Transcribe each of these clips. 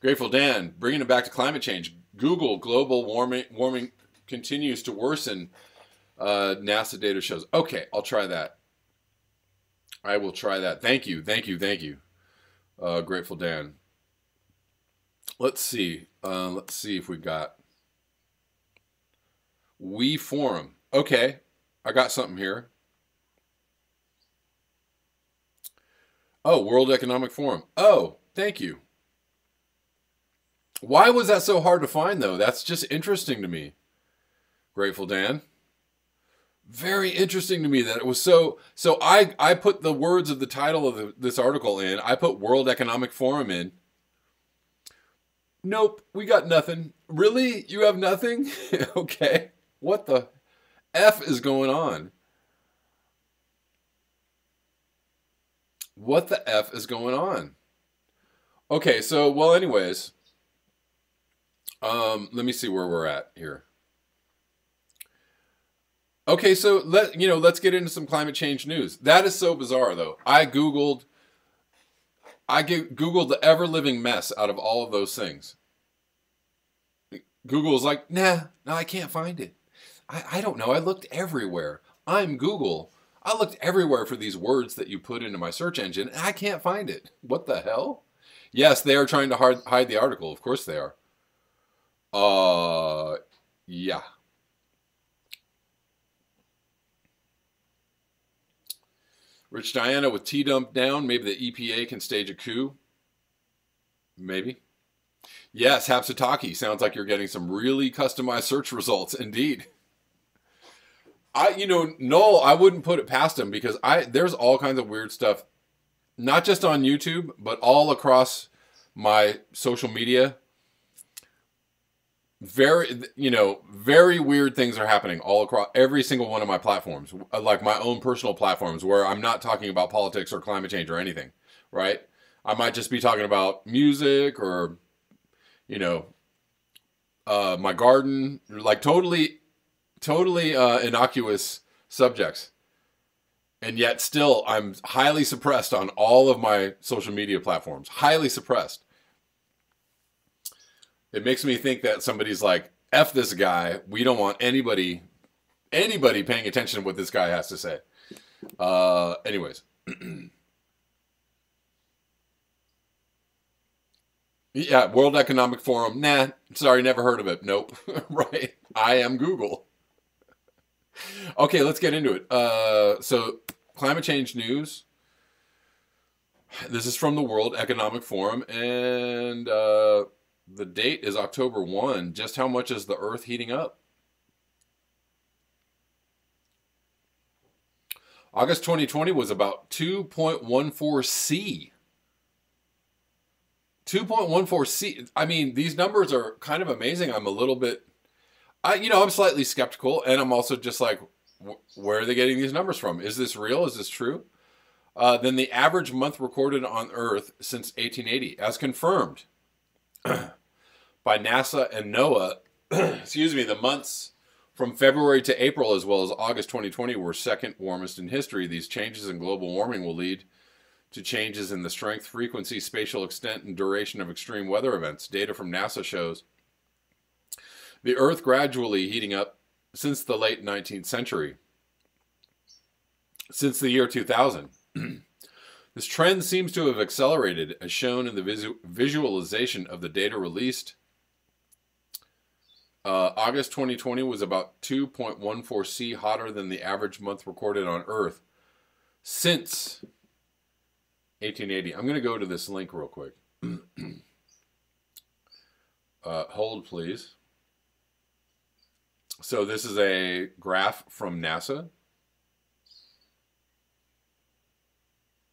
Grateful Dan, bringing it back to climate change. Google global warming continues to worsen. NASA data shows. Okay, I'll try that. I will try that. Thank you. Grateful Dan. Let's see. Let's see if we got We Forum. Okay, I got something here. Oh, World Economic Forum. Oh, thank you. Why was that so hard to find, though? That's just interesting to me. Grateful Dan. Very interesting to me that it was so... So I put the words of the title of this article in. I put World Economic Forum in. Nope, we got nothing. Really? You have nothing? Okay. What the F is going on? What the F is going on? Okay, so, well, anyways... let me see where we're at here. Okay, so let's get into some climate change news. That is so bizarre, though. I googled the ever-living mess out of all of those things. Google's like, nah, no, I can't find it. I don't know. I looked everywhere. I'm Google. I looked everywhere for these words that you put into my search engine, and I can't find it. What the hell? Yes, they are trying to hide the article. Of course they are. Yeah. Rich Diana with T-Dump down. Maybe the EPA can stage a coup. Maybe. Yes, Hapsataki. Sounds like you're getting some really customized search results. Indeed. Noel, I wouldn't put it past him because there's all kinds of weird stuff, not just on YouTube, but all across my social media. Very weird things are happening all across every single one of my platforms, like my own personal platforms where I'm not talking about politics or climate change or anything, right? I might just be talking about music or, my garden, like totally innocuous subjects. And yet still I'm highly suppressed on all of my social media platforms, highly suppressed. It makes me think that somebody's like, F this guy. We don't want anybody paying attention to what this guy has to say. Anyways. Yeah, World Economic Forum. Nah, sorry, never heard of it. Nope. Right. I am Google. Okay, let's get into it. So, climate change news. This is from the World Economic Forum, and... the date is October 1. Just how much is the Earth heating up? August 2020 was about 2.14 C. 2.14 C. I mean, these numbers are kind of amazing. I'm a little bit... I'm slightly skeptical, and I'm also just like, where are they getting these numbers from? Is this real? Is this true? Then the average month recorded on Earth since 1880, as confirmed by NASA and NOAA, excuse me, the months from February to April as well as August 2020 were second warmest in history. These changes in global warming will lead to changes in the strength, frequency, spatial extent, and duration of extreme weather events. Data from NASA shows the Earth gradually heating up since the late 19th century, since the year 2000. This trend seems to have accelerated, as shown in the visualization of the data released. August 2020 was about 2.14 C hotter than the average month recorded on Earth since 1880. I'm going to go to this link real quick. Hold, please. So this is a graph from NASA.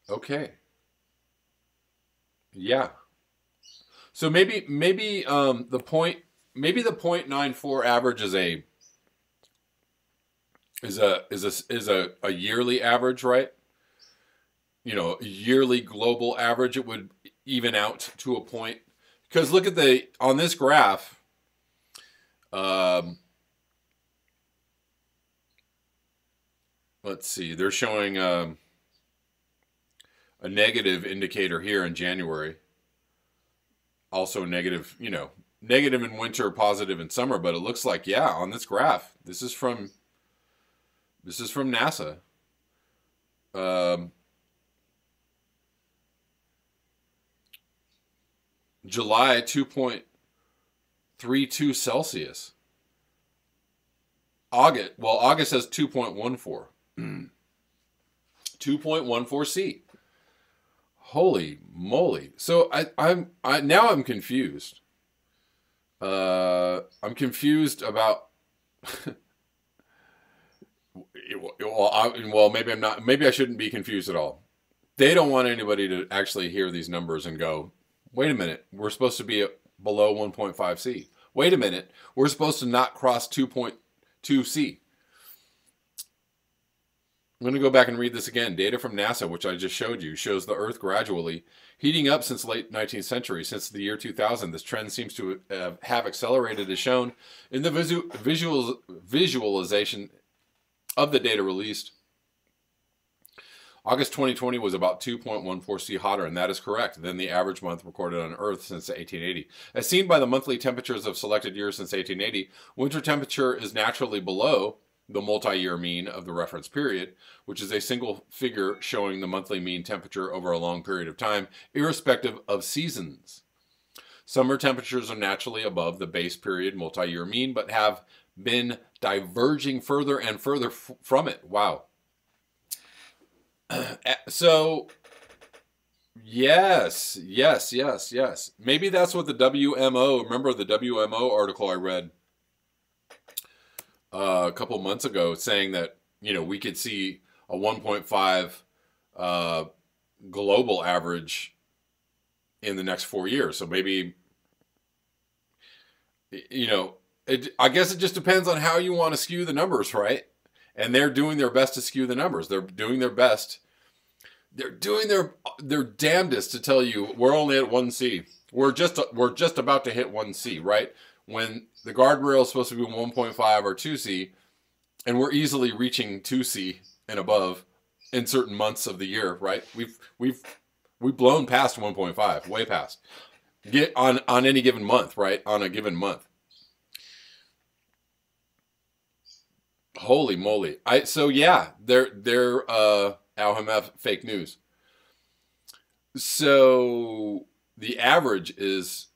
Okay. Yeah. So maybe the 0.94 average is a yearly average, right? Yearly global average. It would even out to a point, because look at on this graph. Let's see. They're showing a negative indicator here in January. also negative, you know, negative in winter, positive in summer. But it looks like, yeah, on this graph, this is from NASA. July 2.32 Celsius. August says 2.14. 2.14 C. Holy moly. So now I'm confused. I'm confused about well, maybe I'm not. Maybe I shouldn't be confused at all. They don't want anybody to actually hear these numbers and go, wait a minute, we're supposed to be below 1.5 C. Wait a minute, we're supposed to not cross 2.2 C. I'm going to go back and read this again. Data from NASA, which I just showed you, shows the Earth gradually heating up since late 19th century. Since the year 2000, this trend seems to have accelerated as shown in the visualization of the data released. August 2020 was about 2.14 C hotter, and that is correct, than the average month recorded on Earth since 1880. As seen by the monthly temperatures of selected years since 1880, winter temperature is naturally below the multi-year mean of the reference period, which is a single figure showing the monthly mean temperature over a long period of time, irrespective of seasons. Summer temperatures are naturally above the base period multi-year mean, but have been diverging further and further from it. Wow. So, yes. Maybe that's what the WMO, remember the WMO article I read a couple months ago saying that, you know, we could see a 1.5 global average in the next 4 years. So maybe, you know, I guess it just depends on how you want to skew the numbers, right? And they're doing their best to skew the numbers. They're doing their best. They're doing their damnedest to tell you we're only at 1C. We're just about to hit 1C, right? When the guardrail is supposed to be 1.5 or 2C, and we're easily reaching 2C and above in certain months of the year, right? We've blown past 1.5, way past. Get on any given month, right? On a given month. Holy moly. So yeah, they're Al-Hamaf fake news. So the average is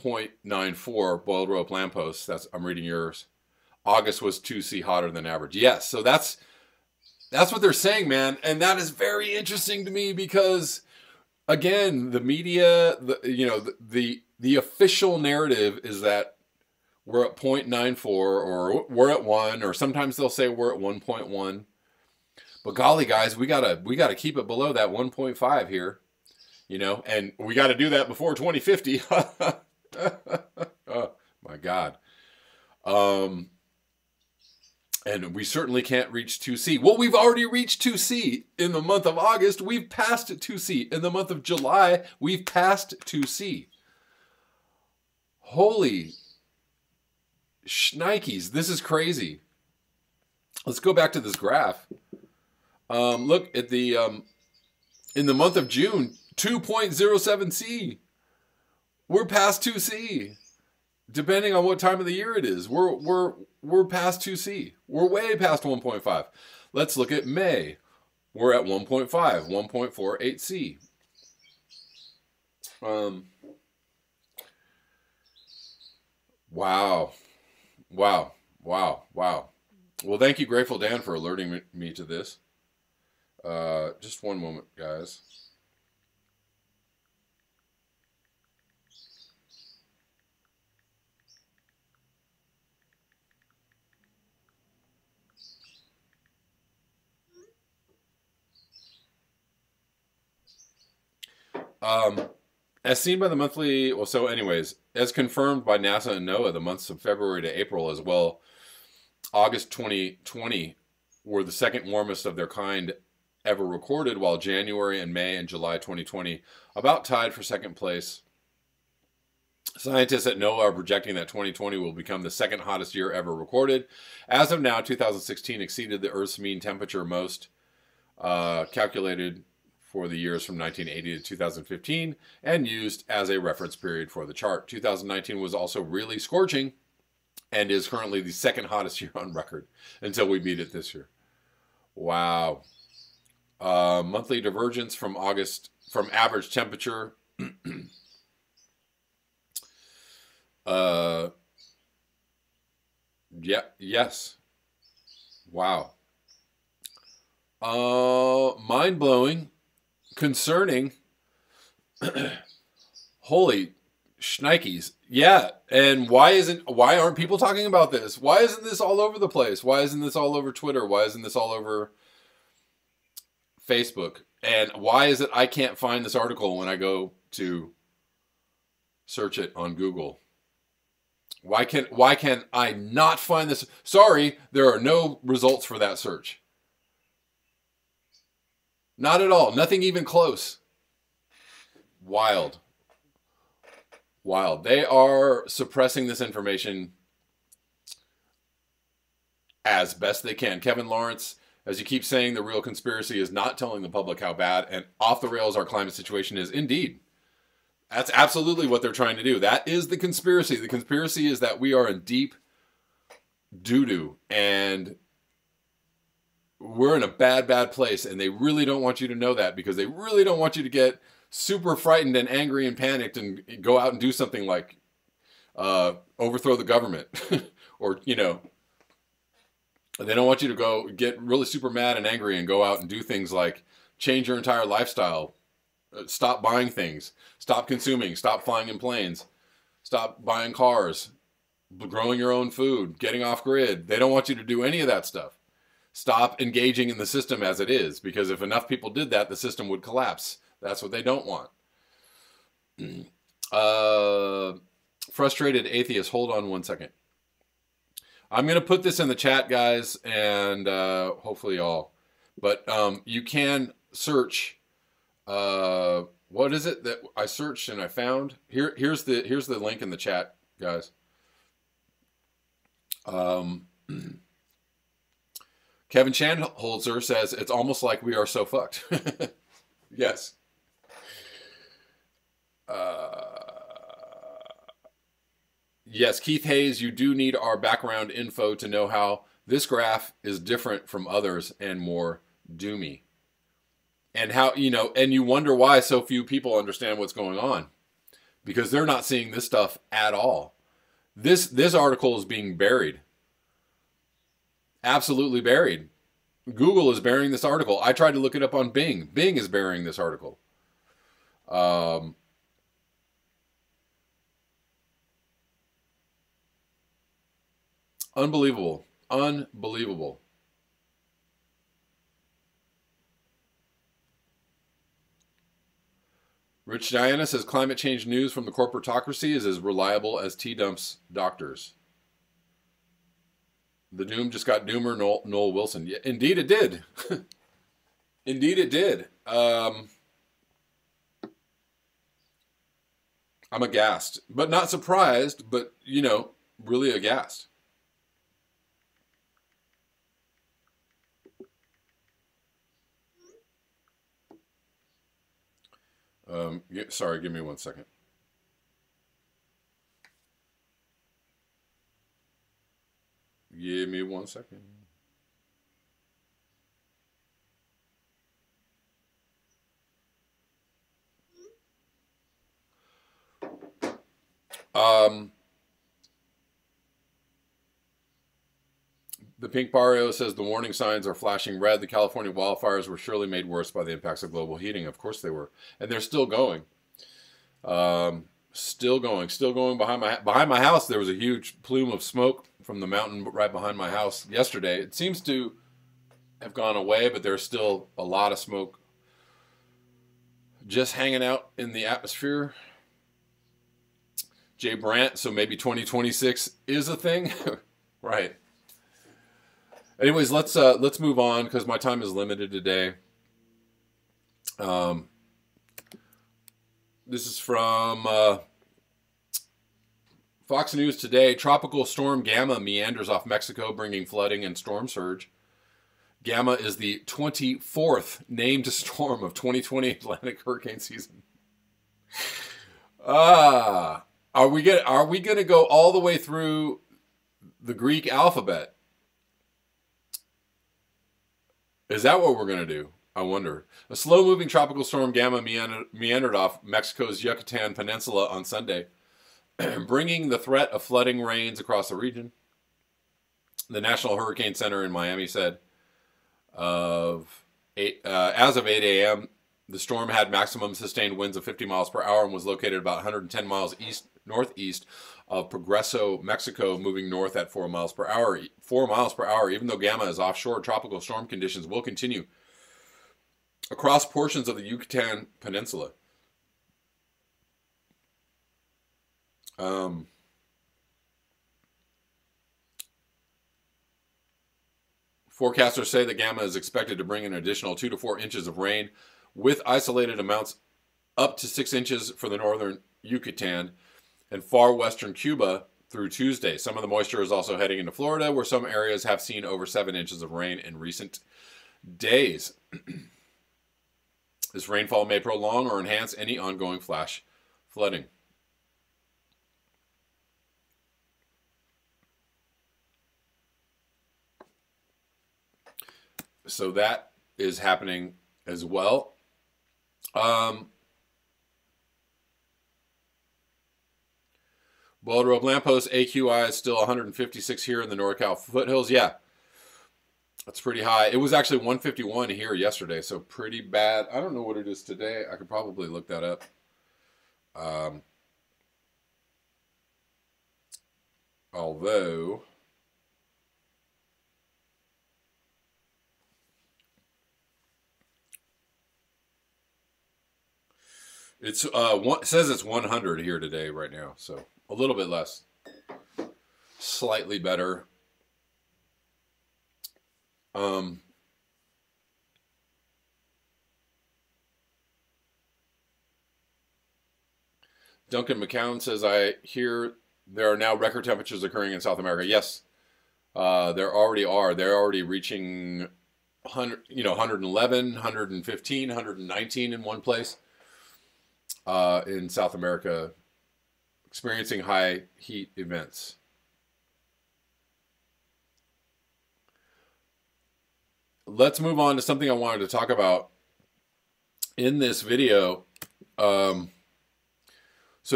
0.94 boiled rope lampposts. I'm reading yours. August was 2C hotter than average. Yes, so that's what they're saying, man, and that is very interesting to me because, again, the media, the official narrative is that we're at 0.94 or we're at 1, or sometimes they'll say we're at 1.1. But golly, guys, we gotta keep it below that 1.5 here, you know, and we got to do that before 2050. Oh my God. And we certainly can't reach 2C. Well, we've already reached 2C in the month of August. We've passed 2C. In the month of July, we've passed 2C. Holy shnikes, this is crazy. Let's go back to this graph. Look at the, in the month of June, 2.07 C. We're past 2C. Depending on what time of the year it is, we're past 2C. We're way past 1.5. Let's look at May. We're at 1.5, 1.48 C. Wow. Well, thank you, Grateful Dan, for alerting me to this. Just one moment, guys. As seen by the monthly, well, so anyways, as confirmed by NASA and NOAA, the months of February to April as well, August 2020 were the second warmest of their kind ever recorded, while January and May and July 2020 about tied for second place. Scientists at NOAA are projecting that 2020 will become the second hottest year ever recorded. As of now, 2016 exceeded the Earth's mean temperature most, calculated for the years from 1980 to 2015 and used as a reference period for the chart. 2019 was also really scorching and is currently the second hottest year on record until we beat it this year. Wow. Monthly divergence from average temperature. Yes. Wow. Mind-blowing, concerning. Holy shnikes. Yeah, and why aren't people talking about this? Why isn't this all over the place? Why isn't this all over Twitter? Why isn't this all over Facebook? And why is it I can't find this article when I go to search it on Google? Why can I not find this? Sorry, there are no results for that search. Not at all. Nothing even close. Wild. Wild. They are suppressing this information as best they can. Kevin Lawrence, as you keep saying, the real conspiracy is not telling the public how bad and off the rails our climate situation is. Indeed. That's absolutely what they're trying to do. That is the conspiracy. The conspiracy is that we are in deep doo-doo and we're in a bad, bad place. And they really don't want you to know that because they really don't want you to get super frightened and angry and panicked and go out and do something like overthrow the government or, you know, they don't want you to go get really super mad and angry and go out and do things like change your entire lifestyle, stop buying things, stop consuming, stop flying in planes, stop buying cars, growing your own food, getting off grid. They don't want you to do any of that stuff. Stop engaging in the system as it is, because if enough people did that, the system would collapse. That's what they don't want. Frustrated atheist. Hold on one second. I'm going to put this in the chat, guys, and hopefully y'all. But you can search. What is it that I searched and I found? Here's the link in the chat, guys. Kevin Shanholzer says it's almost like we are so fucked. Yes. Yes, Keith Hayes, you do need our background info to know how this graph is different from others and more doomy. And how, you know, and you wonder why so few people understand what's going on. Because they're not seeing this stuff at all. This article is being buried. Absolutely buried. Google is burying this article. I tried to look it up on Bing. Bing is burying this article. Unbelievable. Unbelievable. Rich Diana says climate change news from the corporatocracy is as reliable as T-Dump's doctors. The doom just got doomer, Noel Wilson. Yeah, indeed it did. Indeed it did. I'm aghast. But not surprised, but, you know, really aghast. Sorry, give me 1 second. Give me 1 second. The Pink Barrio says the warning signs are flashing red. The California wildfires were surely made worse by the impacts of global heating. Of course they were. And they're still going. Still going behind my house. There was a huge plume of smoke from the mountain right behind my house yesterday. It seems to have gone away, but there's still a lot of smoke just hanging out in the atmosphere. Jay Brandt, so maybe 2026 is a thing. Right. Anyways, let's move on because my time is limited today. This is from Fox News today. Tropical storm Llama meanders off Mexico, bringing flooding and storm surge. Gamma is the 24th named storm of 2020 Atlantic hurricane season. Are we gonna go all the way through the Greek alphabet? Is that what we're gonna do? I wonder. A slow-moving tropical storm Gamma meandered off Mexico's Yucatan Peninsula on Sunday, bringing the threat of flooding rains across the region. The National Hurricane Center in Miami said, as of 8 a.m., the storm had maximum sustained winds of 50 miles per hour and was located about 110 miles northeast of Progreso, Mexico, moving north at 4 miles per hour. 4 miles per hour, even though Gamma is offshore, tropical storm conditions will continue across portions of the Yucatan Peninsula. Forecasters say that Gamma is expected to bring an additional 2 to 4 inches of rain, with isolated amounts up to 6 inches for the northern Yucatan and far western Cuba through Tuesday. Some of the moisture is also heading into Florida, where some areas have seen over 7 inches of rain in recent days. This rainfall may prolong or enhance any ongoing flash flooding. So that is happening as well. Bold Rope Lamppost, AQI is still 156 here in the NorCal foothills. Yeah, that's pretty high. It was actually 151 here yesterday, so pretty bad. I don't know what it is today. I could probably look that up. Although it says it's 100 here today right now, so a little bit less, slightly better. Duncan McCown says, I hear there are now record temperatures occurring in South America. Yes, there already are. They're already reaching 111, 115, 119 in one place in South America, experiencing high heat events. Let's move on to something I wanted to talk about in this video. So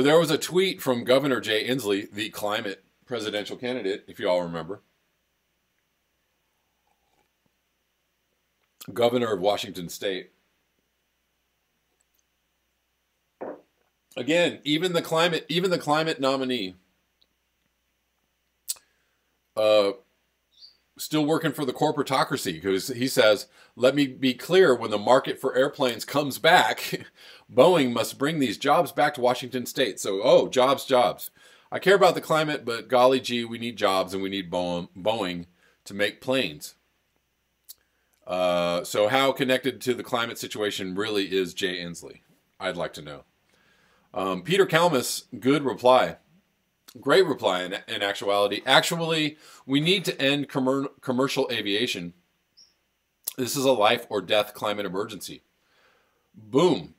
there was a tweet from Governor Jay Inslee, the climate presidential candidate, if you all remember. Governor of Washington State. Again, even the climate nominee, still working for the corporatocracy, because he says, let me be clear, when the market for airplanes comes back, Boeing must bring these jobs back to Washington State. So, jobs. I care about the climate, but golly gee, we need jobs and we need Boeing to make planes. So how connected to the climate situation really is Jay Inslee? I'd like to know. Peter Kalmus, good reply. Great reply in actuality. Actually, we need to end commercial aviation. This is a life or death climate emergency. Boom.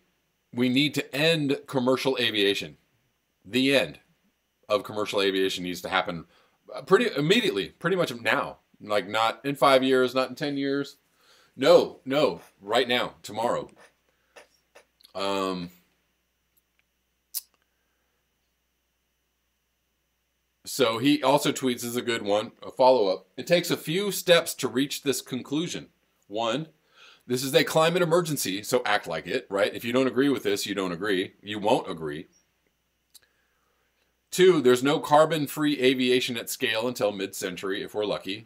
We need to end commercial aviation. The end of commercial aviation needs to happen pretty immediately, pretty much now. Like not in 5 years, not in 10 years. No, right now, tomorrow. So he also tweets, this is a good one, a follow-up. It takes a few steps to reach this conclusion. 1, this is a climate emergency, so act like it, right? If you don't agree with this, you don't agree. You won't agree. 2, there's no carbon-free aviation at scale until mid-century, if we're lucky.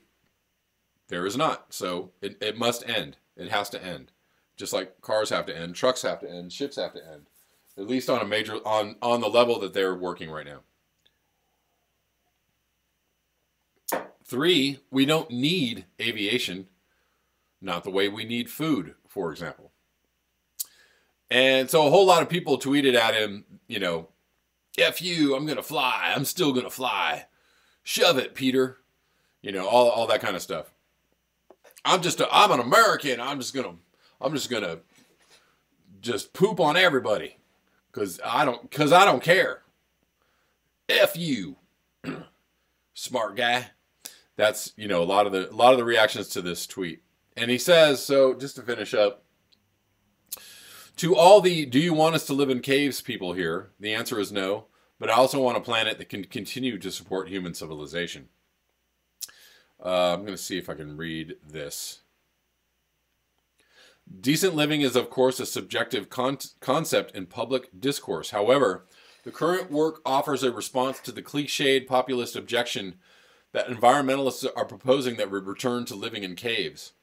There is not. So it must end. It has to end. Just like cars have to end, trucks have to end, ships have to end. At least on a major, on the level that they're working right now. 3, we don't need aviation, not the way we need food, for example. And so a whole lot of people tweeted at him, F you, I'm going to fly. I'm still going to fly. Shove it, Peter. All that kind of stuff. I'm an American. I'm just gonna just poop on everybody because I don't care. F you, smart guy. That's, a lot of the reactions to this tweet. And he says, so just to finish up, to all the "do you want us to live in caves" people here, the answer is no, but I also want a planet that can continue to support human civilization. I'm going to see if I can read this. Decent living is, of course, a subjective concept in public discourse. However, the current work offers a response to the cliched populist objection that environmentalists are proposing that we return to living in caves.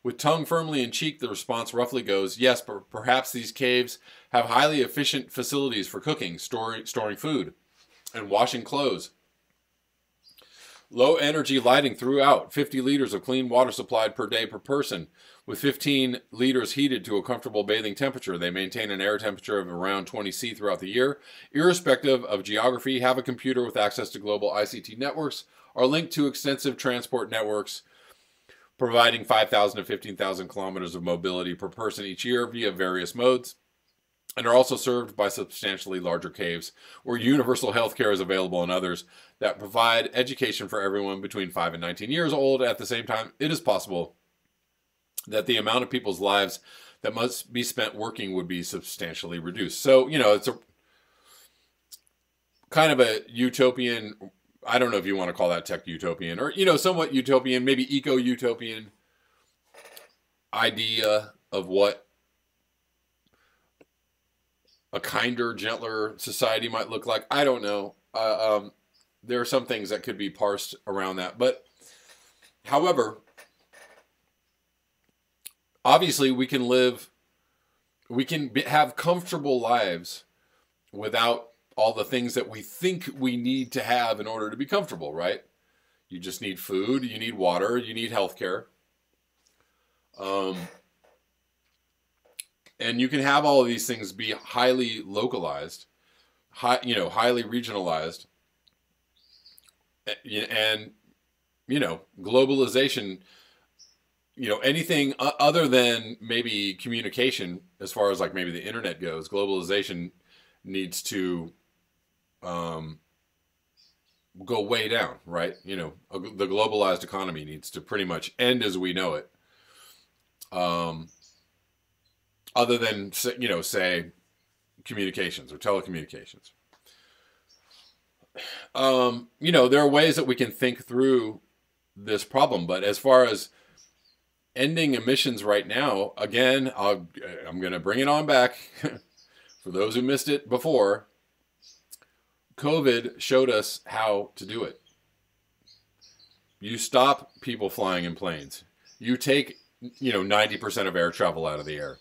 With tongue firmly in cheek, the response roughly goes, yes, but perhaps these caves have highly efficient facilities for cooking, storing food, and washing clothes. Low energy lighting throughout, 50 liters of clean water supplied per day per person, with 15 liters heated to a comfortable bathing temperature. They maintain an air temperature of around 20 C throughout the year. Irrespective of geography, have a computer with access to global ICT networks, are linked to extensive transport networks, providing 5,000 to 15,000 kilometers of mobility per person each year via various modes, and are also served by substantially larger caves where universal health care is available, and others that provide education for everyone between 5 and 19 years old. At the same time, it is possible that the amount of people's lives that must be spent working would be substantially reduced. So, it's a kind of a utopian, I don't know if you want to call that tech utopian, or, somewhat utopian, maybe eco-utopian idea of what a kinder, gentler society might look like. I don't know. There are some things that could be parsed around that. But, however, obviously we can have comfortable lives without all the things that we think we need to have in order to be comfortable, right? You just need food, you need water, you need healthcare. And you can have all of these things be highly localized, highly regionalized. And, globalization, anything other than maybe communication, as far as like maybe the internet goes, globalization needs to go way down, right? The globalized economy needs to pretty much end as we know it. Other than, say communications or telecommunications. There are ways that we can think through this problem, but as far as ending emissions right now, again, I'm going to bring it on back. For those who missed it before, COVID showed us how to do it. You stop people flying in planes. You take, 90% of air travel out of the air.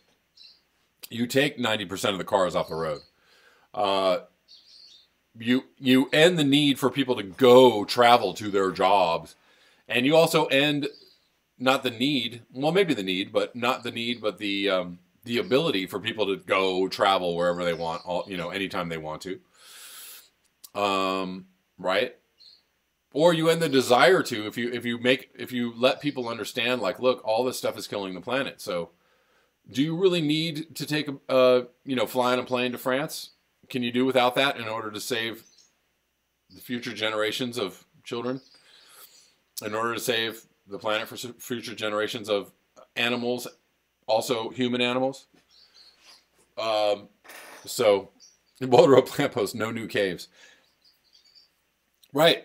You take 90% of the cars off the road. You end the need for people to go travel to their jobs. And you also end not the need, well, maybe the need, but not the need, but the ability for people to go travel wherever they want, anytime they want to. Right? Or you end the desire to, if you let people understand, like, look, all this stuff is killing the planet. So do you really need to take fly on a plane to France? Can you do without that in order to save the future generations of children? In order to save the planet for future generations of animals, also human animals? So, in Boulder Road Plant Post, no new caves. Right,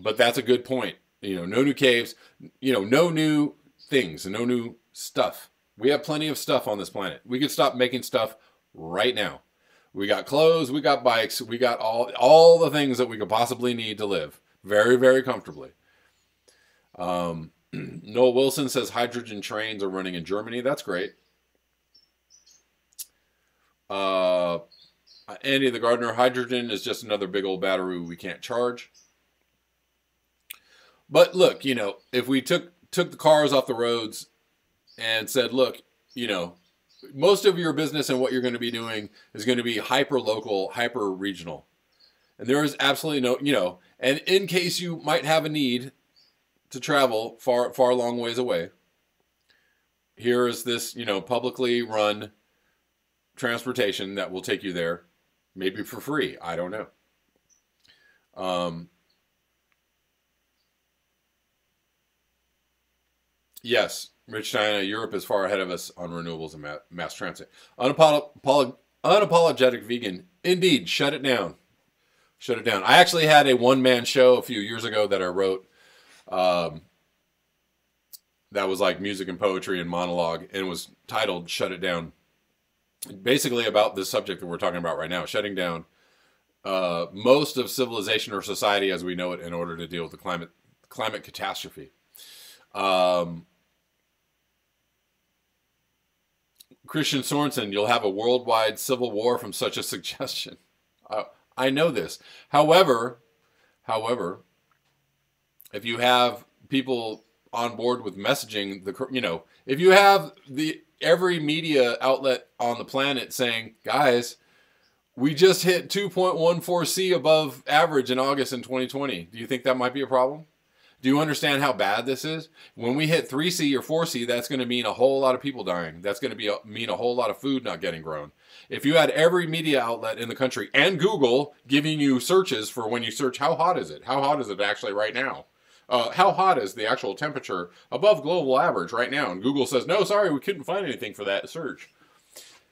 but that's a good point. No new caves, no new things, no new stuff. We have plenty of stuff on this planet. We could stop making stuff right now. We got clothes, we got bikes, we got all the things that we could possibly need to live very, very comfortably. Noel Wilson says hydrogen trains are running in Germany. That's great. Andy the Gardener, hydrogen is just another big old battery we can't charge. But look, if we took the cars off the roads and said, look, most of your business and what you're going to be doing is going to be hyper local, hyper regional. And there is absolutely no, and in case you might have a need, to travel far long ways away. Here is this, publicly run transportation that will take you there, maybe for free. I don't know. Yes, Rich China, Europe is far ahead of us on renewables and mass transit. Unapologetic vegan. Indeed, shut it down. Shut it down. I actually had a one-man show a few years ago that I wrote. That was like music and poetry and monologue, and it was titled "Shut It Down." Basically about this subject that we're talking about right now, shutting down most of civilization or society as we know it in order to deal with the climate catastrophe. Christian Sorensen, you'll have a worldwide civil war from such a suggestion. I know this. However, if you have people on board with messaging, if you have every media outlet on the planet saying, guys, we just hit 2.14 C above average in August in 2020. Do you think that might be a problem? Do you understand how bad this is? When we hit 3C or 4C, that's going to mean a whole lot of people dying. That's going to mean a whole lot of food not getting grown. If you had every media outlet in the country and Google giving you searches for when you search, how hot is it? How hot is it actually right now? How hot is the actual temperature above global average right now? And Google says, no, sorry, we couldn't find anything for that search.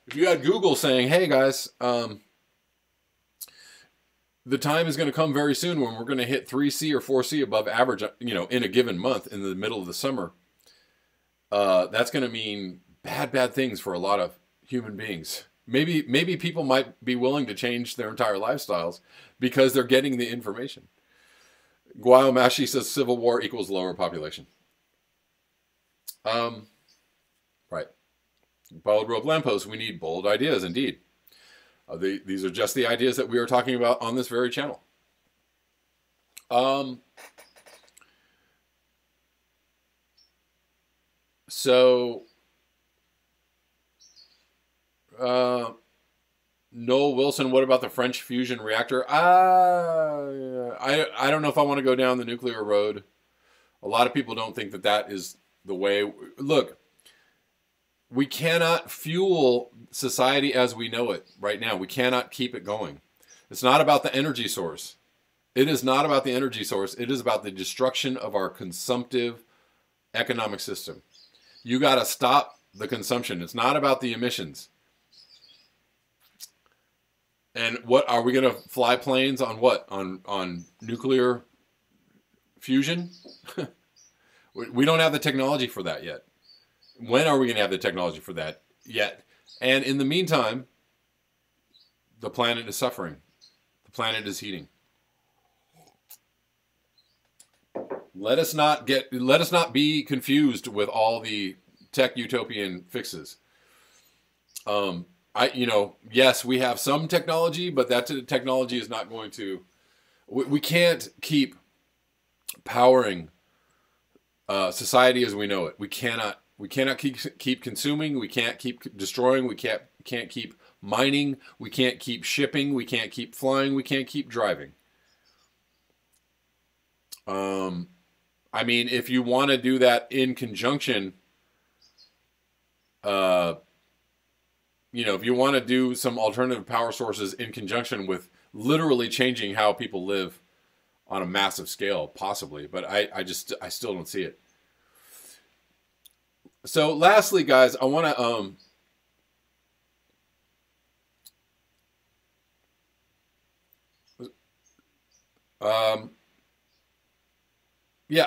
If you had Google saying, hey guys, the time is going to come very soon when we're going to hit 3C or 4C above average, in a given month in the middle of the summer. That's going to mean bad things for a lot of human beings. Maybe people might be willing to change their entire lifestyles because they're getting the information. Guayamashi says civil war equals lower population. Right. Bold rope lamppost, we need bold ideas indeed. These are just the ideas that we are talking about on this very channel. Noel Wilson, what about the French fusion reactor? I don't know if I want to go down the nuclear road. A lot of people don't think that is the way. Look, we cannot fuel society as we know it right now. We cannot keep it going. It's not about the energy source. It is not about the energy source. It is about the destruction of our consumptive economic system. You got to stop the consumption. It's not about the emissions. And what are we going to fly planes on? What on nuclear fusion? We don't have the technology for that yet. When are we going to have the technology for that yet? And in the meantime, the planet is suffering. The planet is heating. Let us not be confused with all the tech utopian fixes. Yes, we have some technology, but that technology is not going to. We can't keep powering society as we know it. We cannot keep consuming. We can't keep destroying. We can't keep mining. We can't keep shipping. We can't keep flying. We can't keep driving. If you want to do that in conjunction, if you want to do some alternative power sources in conjunction with literally changing how people live on a massive scale, possibly, but I still don't see it. So lastly, guys, I want to,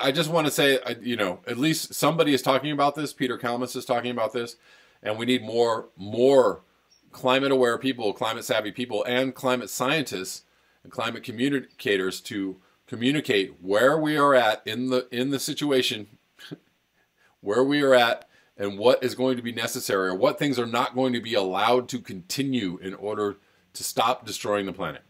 I just want to say, at least somebody is talking about this. Peter Kalmus is talking about this, and we need more climate-aware people, climate-savvy people, and climate scientists and climate communicators to communicate where we are at in the situation, where we are at, and what is going to be necessary, or what things are not going to be allowed to continue in order to stop destroying the planet.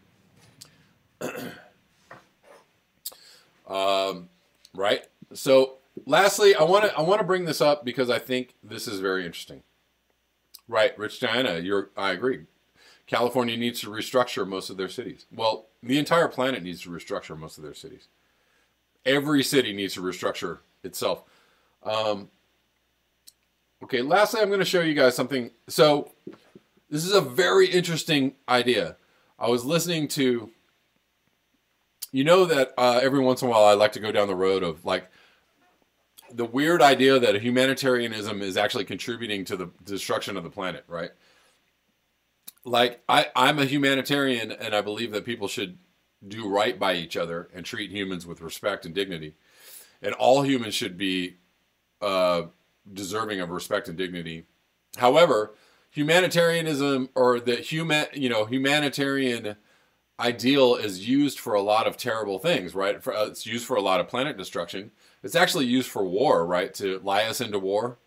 Right? So, lastly, I want to bring this up because I think this is very interesting. Right, Rich Diana, I agree. California needs to restructure most of their cities. Well, the entire planet needs to restructure most of their cities. Every city needs to restructure itself. Okay, lastly, I'm going to show you guys something. So this is a very interesting idea. I was listening to, you know that every once in a while I like to go down the road of like the weird idea that humanitarianism is actually contributing to the destruction of the planet, right? Like I'm a humanitarian and I believe that people should do right by each other and treat humans with respect and dignity. And all humans should be deserving of respect and dignity. However, humanitarianism or the humanitarian ideal is used for a lot of terrible things, right? It's used for a lot of planet destruction. It's actually used for war, right? To lie us into war.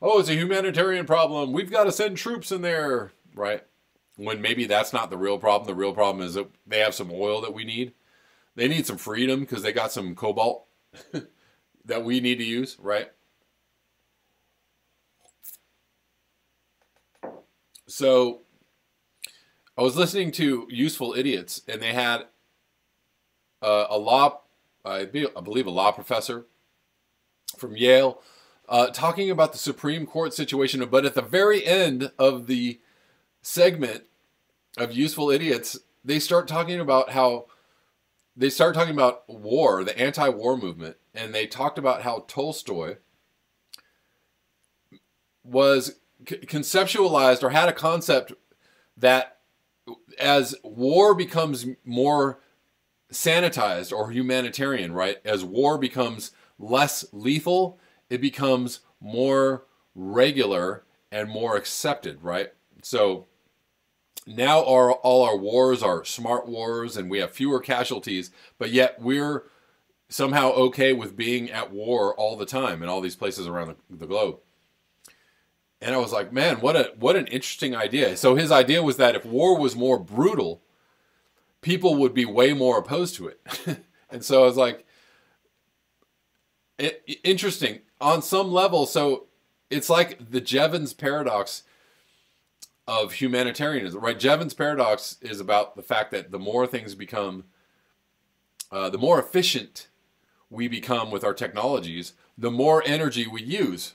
Oh, it's a humanitarian problem. We've got to send troops in there, right? When maybe that's not the real problem. The real problem is that they have some oil that we need. They need some freedom because they got some cobalt that we need to use, right? So I was listening to Useful Idiots, and they had I believe a law professor from Yale, talking about the Supreme Court situation. But at the very end of the segment of Useful Idiots, they start talking about war, the anti-war movement, and they talked about how Tolstoy was conceptualized or had a concept that as war becomes more sanitized or humanitarian, right? As war becomes less lethal, it becomes more regular and more accepted, right? So now all our wars are smart wars and we have fewer casualties, but yet we're somehow okay with being at war all the time in all these places around the globe. And I was like, man, what an interesting idea. So his idea was that if war was more brutal, people would be way more opposed to it. And so I was like, interesting on some level. So it's like the Jevons paradox of humanitarianism, right? Jevons paradox is about the fact that the more things become, the more efficient we become with our technologies, the more energy we use.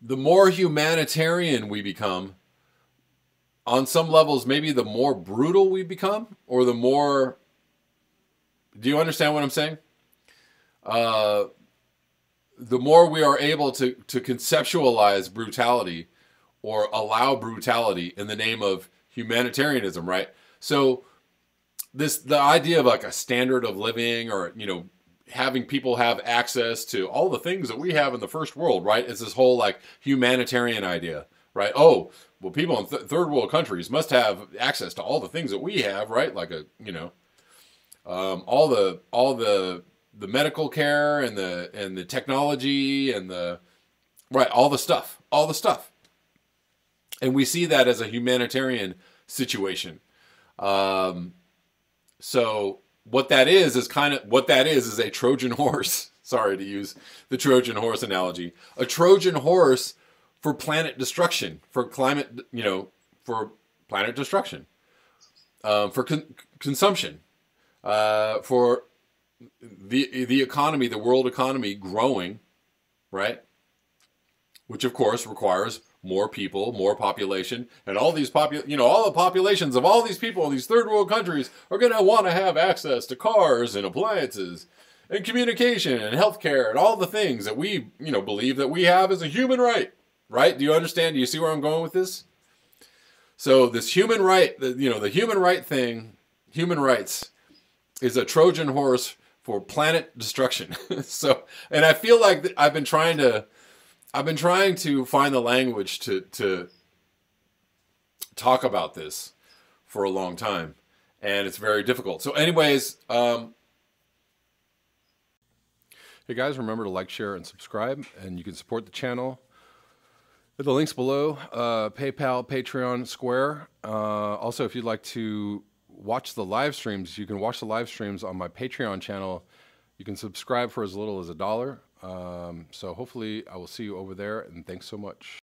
The more humanitarian we become, on some levels, maybe the more brutal we become, or the more... Do you understand what I'm saying? The more we are able to conceptualize brutality or allow brutality in the name of humanitarianism, right? So the idea of like a standard of living, or, having people have access to all the things that we have in the first world, right? It's this whole like humanitarian idea, right? Oh, well, people in third world countries must have access to all the things that we have, right? Like all the medical care and the technology and all the stuff. And we see that as a humanitarian situation. So what that is a Trojan horse. Sorry to use the Trojan horse analogy. A Trojan horse for planet destruction, for climate, for planet destruction, for consumption, for the economy, the world economy growing, right? Which of course requires more people, more population, and all these all the populations of all these people in these third world countries are going to want to have access to cars and appliances and communication and healthcare and all the things that we, believe that we have as a human right. Right? Do you understand? Do you see where I'm going with this? So this human right, the human right thing, human rights, is a Trojan horse for planet destruction. So, and I feel like I've been trying to find the language to talk about this for a long time, and it's very difficult. So anyways, hey guys, remember to like, share, and subscribe, and you can support the channel. The links below, PayPal, Patreon, Square. Also, if you'd like to watch the live streams, you can watch the live streams on my Patreon channel. You can subscribe for as little as $1. So hopefully I will see you over there, and thanks so much.